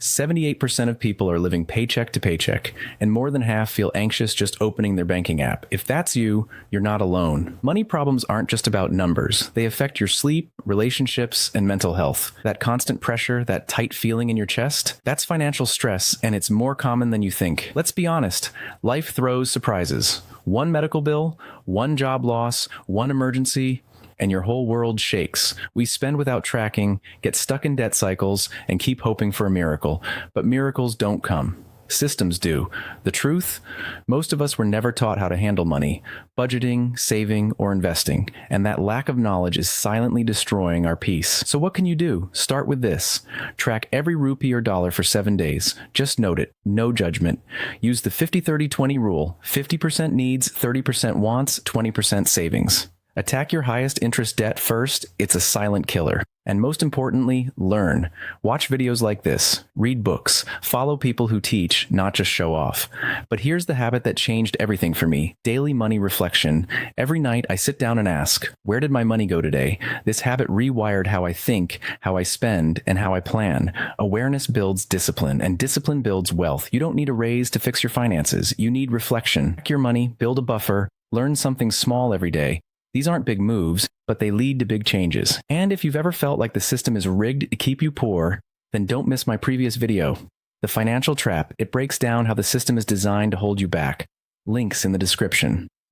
78% of people are living paycheck to paycheck, and more than half feel anxious just opening their banking app. If that's you, you're not alone. Money problems aren't just about numbers. They affect your sleep, relationships, and mental health. That constant pressure, that tight feeling in your chest, that's financial stress, and it's more common than you think. Let's be honest, life throws surprises. One medical bill, one job loss, one emergency, and your whole world shakes. We spend without tracking, get stuck in debt cycles, and keep hoping for a miracle. But miracles don't come. Systems do. The truth? Most of us were never taught how to handle money, budgeting, saving, or investing, and that lack of knowledge is silently destroying our peace. So what can you do? Start with this. Track every rupee or dollar for 7 days. Just note it. No judgment. Use the 50-30-20 rule. 50% needs, 30% wants, 20% savings. Attack your highest interest debt first. It's a silent killer. And most importantly, learn. Watch videos like this. Read books. Follow people who teach, not just show off. But here's the habit that changed everything for me. Daily money reflection. Every night I sit down and ask, where did my money go today? This habit rewired how I think, how I spend, and how I plan. Awareness builds discipline, and discipline builds wealth. You don't need a raise to fix your finances. You need reflection. Track your money, build a buffer, learn something small every day. These aren't big moves, but they lead to big changes. And if you've ever felt like the system is rigged to keep you poor, then don't miss my previous video, The Financial Trap. It breaks down how the system is designed to hold you back. Links in the description.